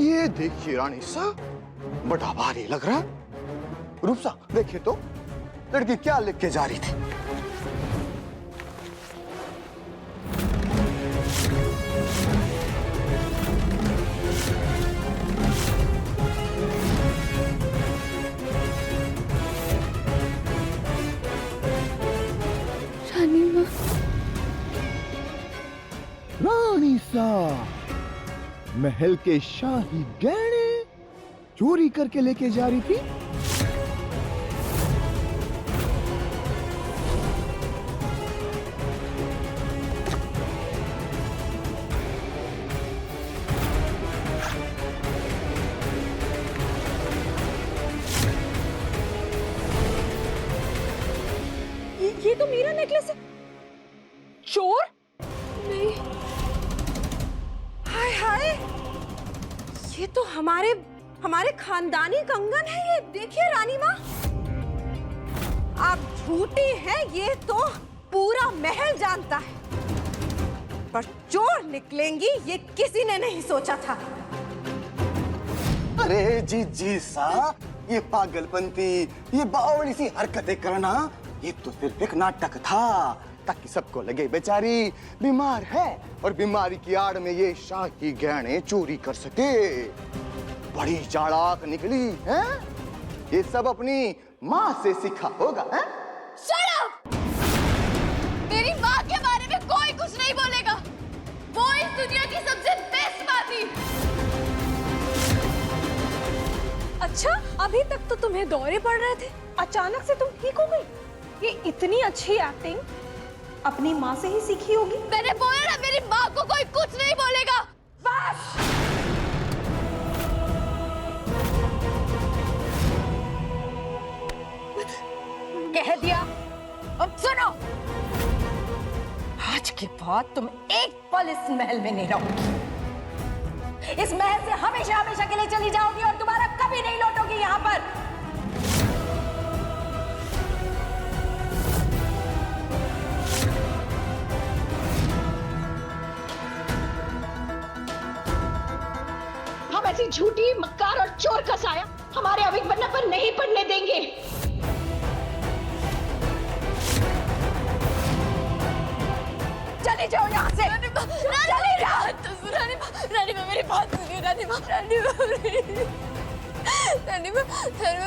ये देखिए रानी सा, बड़ा भारी लग रहा है। रूपसा देखिए तो लड़की क्या लिख के जा रही थी। रानी माँ। रानी सा, महल के शाही गहने चोरी करके लेके जा रही थी। ये तो मेरा नेकलेस है। चोर? नहीं। हाय हाय, ये तो हमारे खानदानी कंगन है। ये देखिए रानी माँ, आप झूठी हैं ये तो पूरा महल जानता है, पर चोर निकलेंगी ये किसी ने नहीं सोचा था। अरे जी सा, ये पागलपंती, ये बावली सी हरकतें करना, ये तो सिर्फ एक नाटक था ताकि सबको लगे बेचारी बीमार है और बीमारी की आड़ में ये शाही गहने चोरी कर सके। बड़ी चालाक निकली है, ये सब अपनी माँ से सीखा होगा। है? Shut up! मेरी माँ के बारे में कोई कुछ नहीं बोलेगा। वो इस दुनिया की सबसे बेस्ट माँ थी। अच्छा, अभी तक तो तुम्हें दौरे पड़ रहे थे, अचानक से तुम ठीक हो गई। ये इतनी अच्छी एक्टिंग अपनी माँ से ही सीखी होगी। मैंने बोला ना, मेरी माँ को कोई कुछ नहीं बोलेगा। बस। कह दिया। अब सुनो, आज के बाद तुम एक पल इस महल में नहीं रहोगी। इस महल से हमेशा हमेशा के लिए चली जाओगी और दोबारा कभी नहीं लौटोगी यहाँ पर। हम ऐसी झूठी, मक्कार और चोर का साया हमारे अविक बनने पर नहीं पड़ने देंगे। चली जाओ यहाँ से। चली जाओ। रानी माँ मेरी बात सुनिए। रानी माँ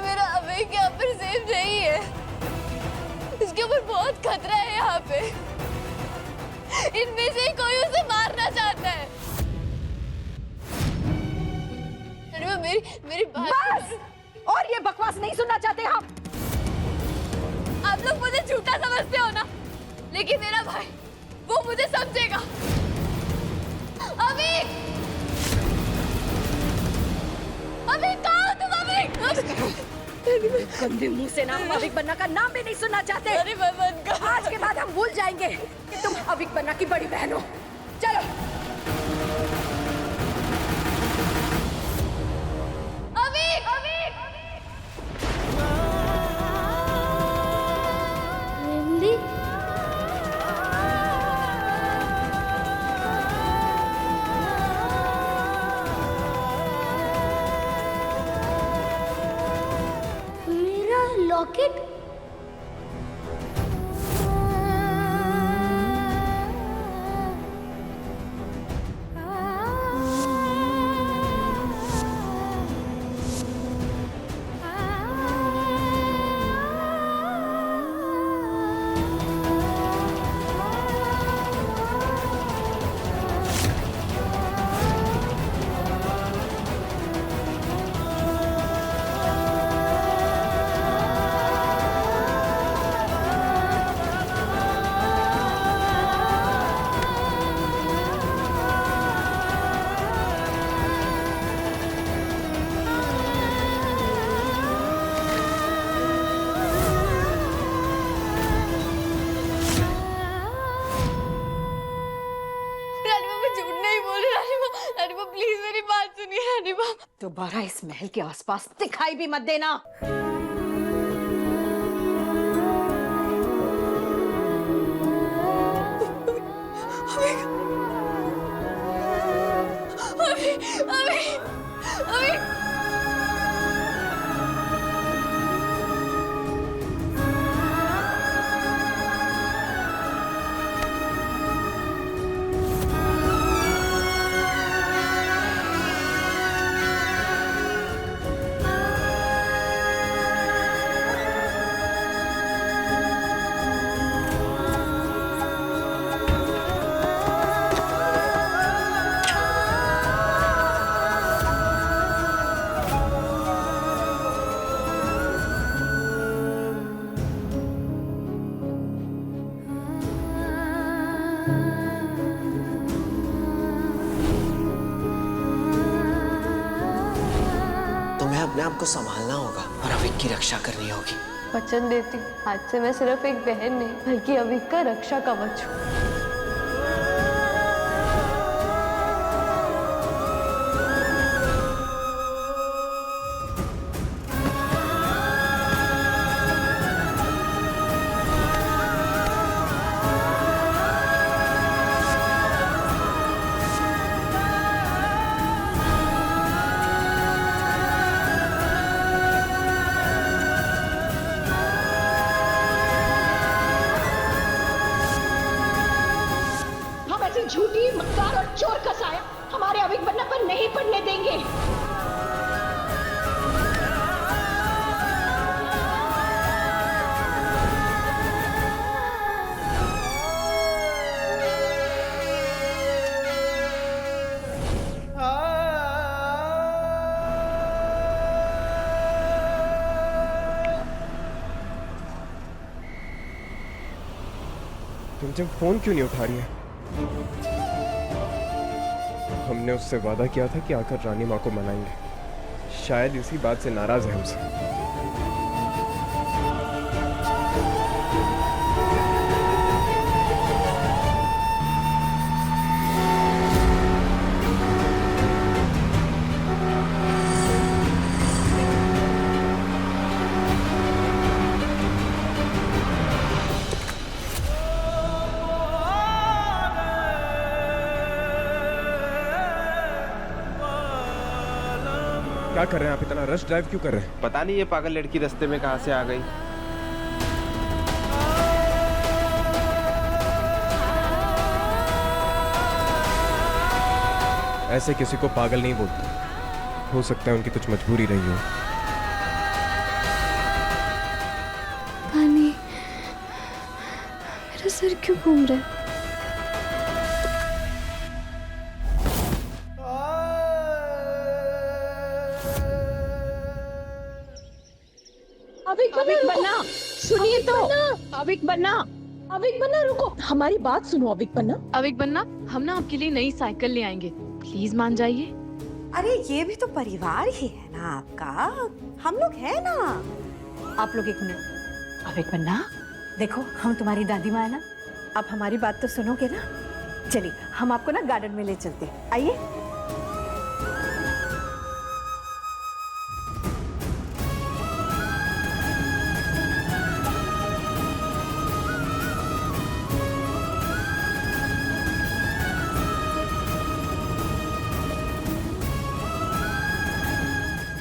मेरा अविक यहाँ पर सेफ नहीं है। इसके ऊपर बहुत खतरा है यहाँ पे। इनमें से कोई उसे मारना चाहता है। मेरी बात बस, और ये बकवास नहीं सुनना चाहते हम। आप लोग मुझे झूठा समझते हो ना, लेकिन मेरा भाई वो मुझे समझेगा। अभी कहाँ हो तुम? अभी गंदे मुंह से नाम अविक बन्ना का नाम भी नहीं सुनना चाहते। अरे आज के बाद हम भूल जाएंगे कि तुम अविक बन्ना की बड़ी बहन हो। चलो। मेरा लॉकेट। प्लीज मेरी बात सुनिए रानी माँ। दोबारा इस महल के आसपास दिखाई भी मत देना। तुम्हें अपने आप को संभालना होगा और अविक की रक्षा करनी होगी। वचन देती हूँ, आज से मैं सिर्फ एक बहन नहीं बल्कि अविक का रक्षा कवच हूँ। झूठी मक्कार और चोर का साया हमारे अविक बन्ना पर नहीं पड़ने देंगे। तुम फोन क्यों नहीं उठा रही है? हमने उससे वादा किया था कि आकर रानी माँ को मनाएंगे। शायद इसी बात से नाराज है हमसे। क्या कर रहे हैं आप? इतना रश ड्राइव क्यों कर रहे हैं? पता नहीं ये पागल लड़की रास्ते में कहां से आ गई। ऐसे किसी को पागल नहीं बोलते। हो सकता है उनकी कुछ मजबूरी रही हो। पानी, मेरा सर क्यों घूम रहा है? अविक बन्ना, सुनिए तो। अविक बन्ना रुको, हमारी बात सुनो अविक बन्ना। अविक बन्ना, हम ना आपके लिए नई साइकिल ले आएंगे, प्लीज मान जाइए। अरे ये भी तो परिवार ही है ना आपका, हम लोग हैं ना। आप लोग एक मिनट। अविक बन्ना देखो, हम तुम्हारी दादी माँ है ना, आप हमारी बात तो सुनोगे ना। चलिए हम आपको ना गार्डन में ले चलते हैं, आइए।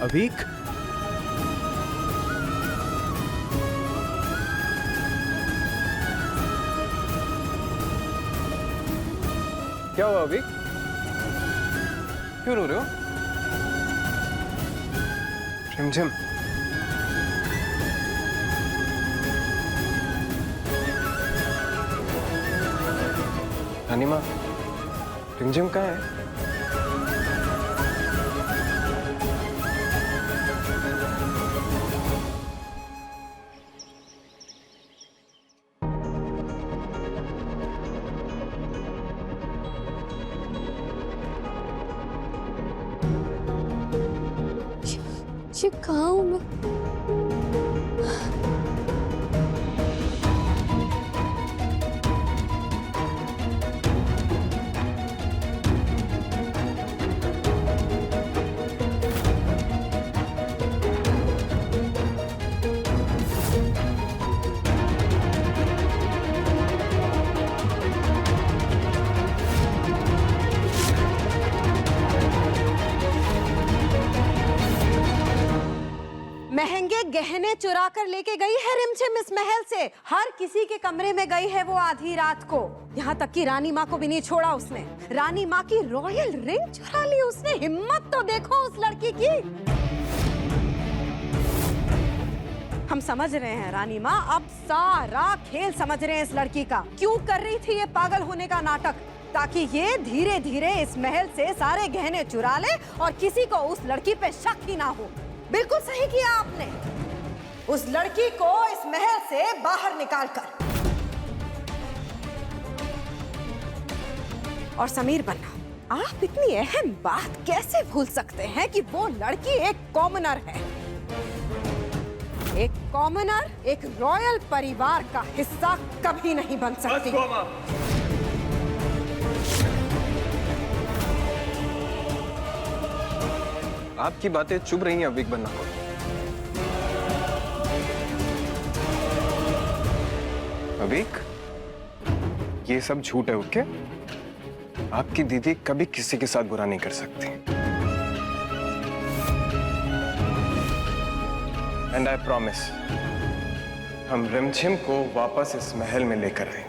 अविक, क्या हुआ अविक? क्यों रो रहे हो? झिमझिम, रानी माँ, झिमझिम कहाँ है? ये कहाँ हूँ मैं? महंगे गहने चुरा कर लेके गई है रिमझिम इस महल से। हर किसी के कमरे में गई है वो आधी रात को। यहाँ तक कि रानी माँ को भी नहीं छोड़ा उसने। रानी माँ की रॉयल रिंग चुरा ली उसने। हिम्मत तो देखो उस लड़की की। हम समझ रहे हैं रानी माँ, अब सारा खेल समझ रहे हैं इस लड़की का। क्यों कर रही थी ये पागल होने का नाटक, ताकि ये धीरे धीरे इस महल से सारे गहने चुरा ले और किसी को उस लड़की पे शक ही ना हो। बिल्कुल सही किया आपने, उस लड़की को इस महल से बाहर निकालकर। और समीर बन्ना, आप इतनी अहम बात कैसे भूल सकते हैं कि वो लड़की एक कॉमनर है। एक कॉमनर एक रॉयल परिवार का हिस्सा कभी नहीं बन सकती। आपकी बातें चुभ रही हैं अविक बन्ना को। अविक, ये सब झूठ है, ओके? आपकी दीदी कभी किसी के साथ बुरा नहीं कर सकती। एंड आई प्रॉमिस, हम रिमझिम को वापस इस महल में लेकर आएंगे।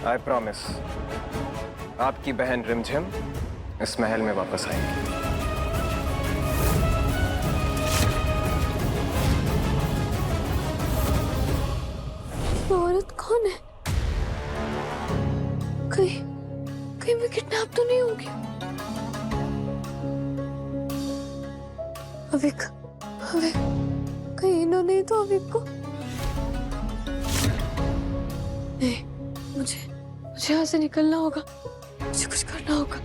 आई प्रॉमिस, आपकी बहन रिमझिम इस महल में वापस आएगी। औरत कौन है? कहीं मैं किडनैप तो नहीं होगी? अविक, कहीं इन्होंने ही तो अविक को। नहीं, मुझे यहाँ से निकलना होगा। मुझे कुछ करना होगा।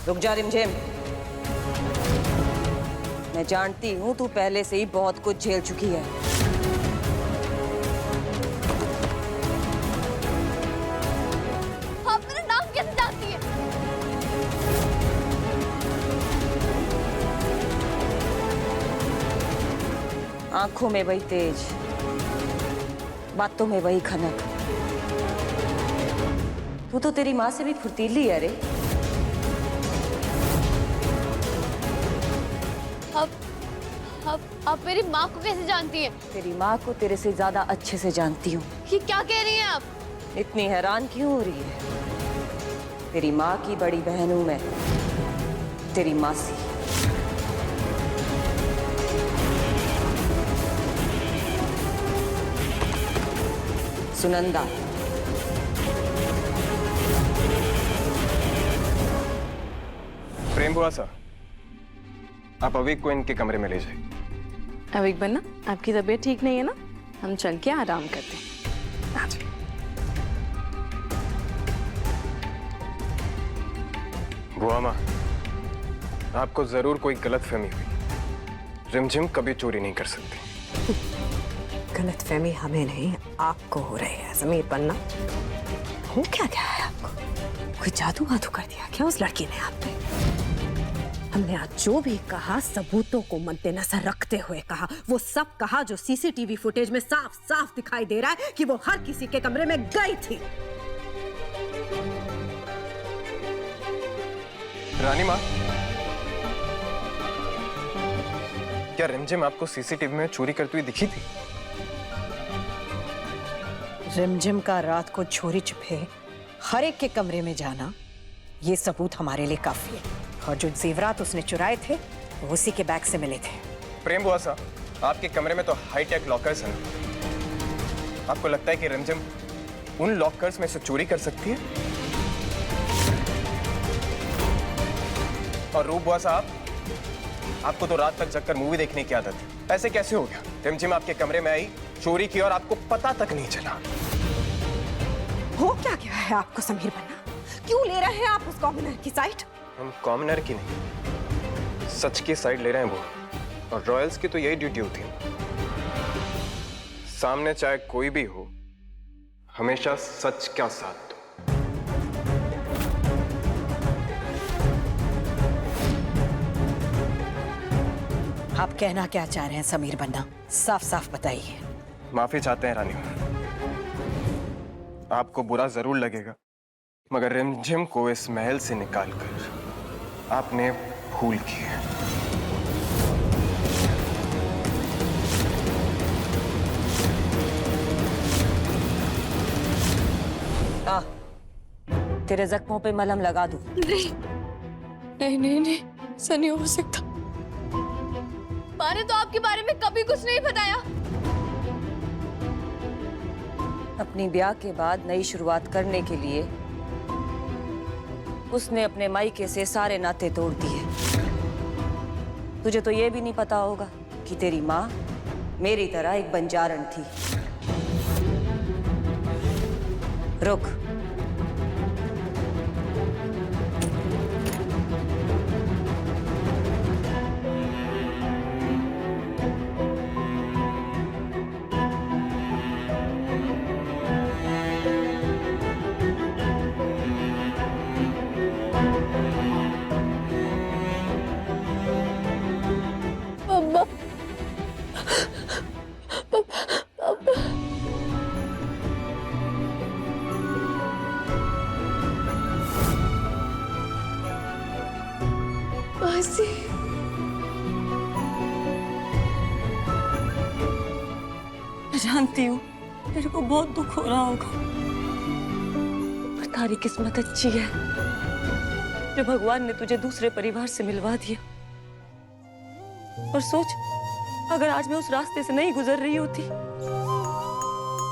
रुक जा रिमझिम, मैं जानती हूँ तू पहले से ही बहुत कुछ झेल चुकी है। आप मेरा नाम कैसे जानती है? आंखों में वही तेज, बातों में वही खनक। तू तो तेरी माँ से भी फुर्तीली है रे। आप मेरी माँ को कैसे जानती हैं? तेरी माँ को तेरे से ज्यादा अच्छे से जानती हूँ। ये क्या कह रही हैं आप? इतनी हैरान क्यों हो रही है? तेरी माँ की बड़ी बहन हूं मैं, तेरी मासी। सुनंदा। प्रेम हुआ सा, आप अविक को इनके कमरे में ले जाइए। अविक बन्ना, आपकी तबीयत ठीक नहीं है ना? हम चल के आराम करते हैं। आ जाओ। बुआ माँ, आपको जरूर कोई गलतफहमी हुई। रिमझिम कभी चोरी नहीं कर सकती। गलतफहमी हमें नहीं, आपको हो रही है समीर बन्ना। हो क्या गया है आपको? कोई जादू वादू कर दिया क्या उस लड़की ने आप पे? हमने आज जो भी कहा सबूतों को मद्देनजर रखते हुए कहा। वो सब कहा जो सीसीटीवी फुटेज में साफ साफ दिखाई दे रहा है कि वो हर किसी के कमरे में गई थी। रानी माँ, क्या रिमझिम आपको सीसीटीवी में चोरी करती हुई दिखी थी? रिमझिम का रात को चोरी छुपे हर एक के कमरे में जाना, ये सबूत हमारे लिए काफी है। और जो जेवरात उसने चुराए थे वो उसी के बैग से मिले थे। प्रेम बुआ साहब, आपके कमरे में तो हाईटेक लॉकर्स हैं। आपको लगता है कि रिमझिम उन लॉकर्स में से चोरी कर सकती है? और रूप बुआ साहब, आपको तो रात तक जगकर मूवी देखने की आदत है। ऐसे कैसे हो गया? रिमझिम आपके कमरे में आई, चोरी की और आपको पता तक नहीं चला। हो क्या गया है आपको समीर बन्ना? क्यों ले रहे हैं आप उस कॉमनर की साइड? हम कॉमनर की नहीं, सच की साइड ले रहे हैं वो। और रॉयल्स की तो यही ड्यूटी होती है, सामने चाहे कोई भी हो, हमेशा सच का साथ दो। आप कहना क्या चाह रहे हैं समीर बन्ना? साफ साफ बताइए। माफी चाहते हैं रानी। आपको बुरा जरूर लगेगा, मगर रिमझिम को इस महल से निकालकर आपने भूल की है। तेरे जख्मों पे मलहम लगा दूं? नहीं नहीं नहीं नहीं, ऐसा नहीं हो सकता। माँ ने तो आपके बारे में कभी कुछ नहीं बताया। अपनी ब्याह के बाद नई शुरुआत करने के लिए उसने अपने मायके से सारे नाते तोड़ दिए। तुझे तो ये भी नहीं पता होगा कि तेरी माँ मेरी तरह एक बंजारन थी। रुक, मैं जानती हूँ तेरे को बहुत दुख हो रहा होगा, पर तारी किस्मत अच्छी है जो भगवान ने तुझे दूसरे परिवार से मिलवा दिया। और सोच, अगर आज मैं उस रास्ते से नहीं गुजर रही होती,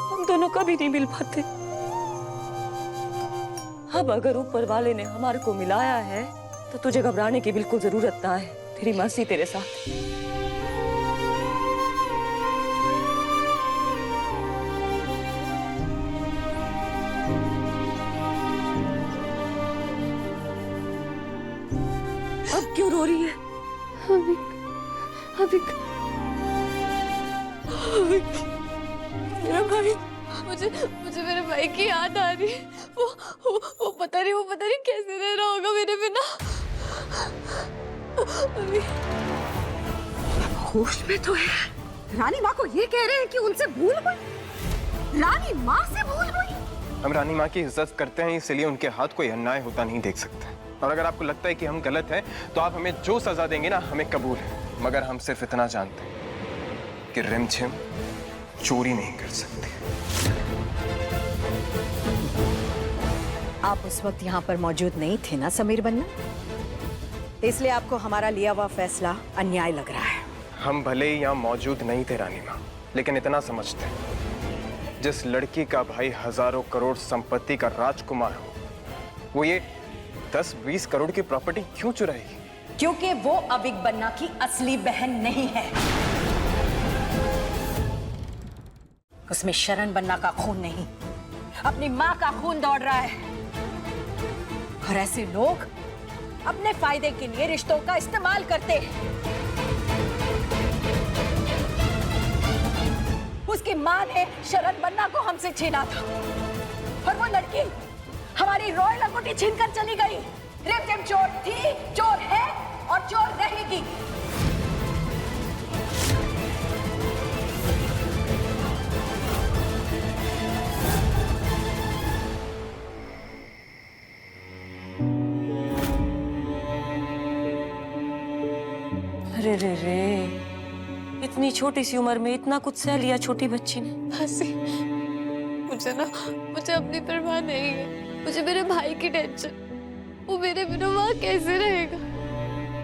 हम दोनों कभी नहीं मिल पाते। अब अगर ऊपर वाले ने हमारे को मिलाया है तो तुझे घबराने की बिल्कुल जरूरत ना है। तेरी मर्जी तेरे साथ। अब क्यों रो रही है? अभिक मेरा भाई, मुझे मुझे मेरे भाई की याद आ रही है। वो पता नहीं कैसे रह रहा होगा मेरे बिना। होश में तो है। रानी माँ को ये कह रहे हैं कि उनसे भूल हुई? रानी माँ से भूल हुई? हम रानी माँ की इज्जत करते हैं, इसलिए उनके हाथ कोई अन्याय होता नहीं देख सकते। और अगर आपको लगता है कि हम गलत हैं, तो आप हमें जो सजा देंगे ना, हमें कबूल है। मगर हम सिर्फ इतना जानते हैं कि रिमझिम चोरी नहीं कर सकती। आप उस वक्त यहाँ पर मौजूद नहीं थे ना समीर बन्ना, इसलिए आपको हमारा लिया हुआ फैसला अन्याय लग रहा है। हम भले ही यहाँ मौजूद नहीं थे रानी माँ, लेकिन इतना समझते हैं, जिस लड़की का भाई हजारों करोड़ संपत्ति का राजकुमार हो, वो ये 10-20 करोड़ की प्रॉपर्टी क्यों चुराएगी? क्योंकि वो अबिक बन्ना की असली बहन नहीं है। उसमें शरण बन्ना का खून नहीं, अपनी माँ का खून दौड़ रहा है। और ऐसे लोग अपने फायदे के लिए रिश्तों का इस्तेमाल करते हैं। उसकी माँ ने शरण बन्ना को हमसे छीना था, और वो लड़की हमारी रॉयल अंगूठी छीनकर चली गई। रिमझिम चोर थी, चोर है और चोर रहेगी। अरे रे रे, इतनी छोटी सी उम्र में इतना कुछ सह लिया छोटी बच्ची ने। मासी, मुझे अपनी परवाह नहीं है। मुझे मेरे भाई की टेंशन, वो मेरे बिना वहाँ कैसे रहेगा।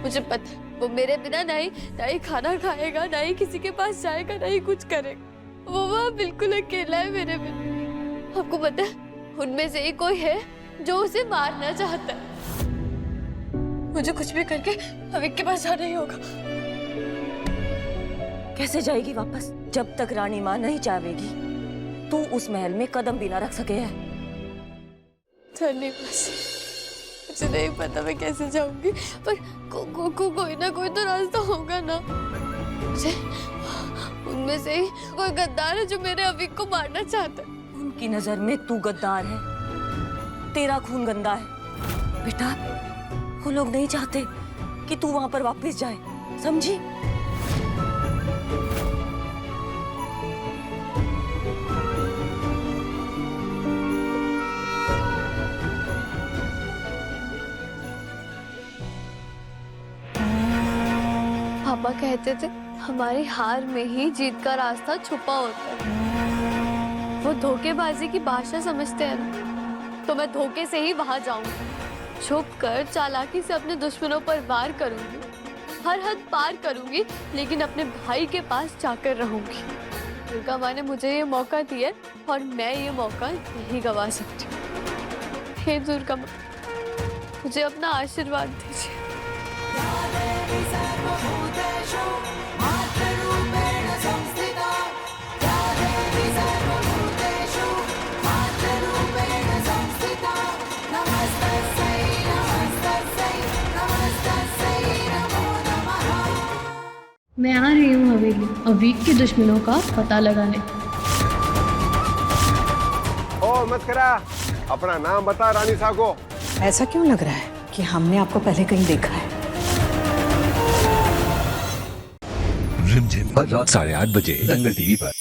मुझे पता है वो मेरे बिना ना ही खाना खाएगा, ना ही किसी के पास जाएगा, ना ही कुछ करेगा। वो वहाँ बिल्कुल अकेला है मेरे बिना। आपको पता है उनमें से ही कोई है जो उसे मारना चाहता है। मुझे कुछ भी करके अविक के पास जाना ही होगा। कैसे जाएगी वापस जब तक रानी माँ नहीं चाहेगी? तू उस महल में कदम भी ना रख सके है। मुझे नहीं पता मैं कैसे जाऊंगी, पर कोई ना कोई तो रास्ता होगा ना। मुझे उनमें से ही कोई गद्दार है जो मेरे अविक को मारना चाहता है। उनकी नजर में तू गद्दार है, तेरा खून गंदा है। बेटा वो लोग नहीं चाहते कि तू वहां पर वापस जाए, समझी? पापा कहते थे हमारी हार में ही जीत का रास्ता छुपा होता है। वो धोखेबाजी की भाषा समझते हैं ना, तो मैं धोखे से ही वहां जाऊंगी। छुप कर चालाकी से अपने दुश्मनों पर वार करूंगी, हर हद पार करूंगी, लेकिन अपने भाई के पास जाकर रहूंगी। दुर्गा माँ ने मुझे ये मौका दिया और मैं ये मौका नहीं गवा सकती। हे दुर्गा माँ, मुझे अपना आशीर्वाद दीजिए। मैं आ रही हूँ हवेली अवीक के दुश्मनों का पता लगाने। ओ मस्करा, अपना नाम बता रानी साहब को। ऐसा क्यों लग रहा है कि हमने आपको पहले कहीं देखा है? रिमझिम हर रात 8:30 बजे दंगल टीवी पर।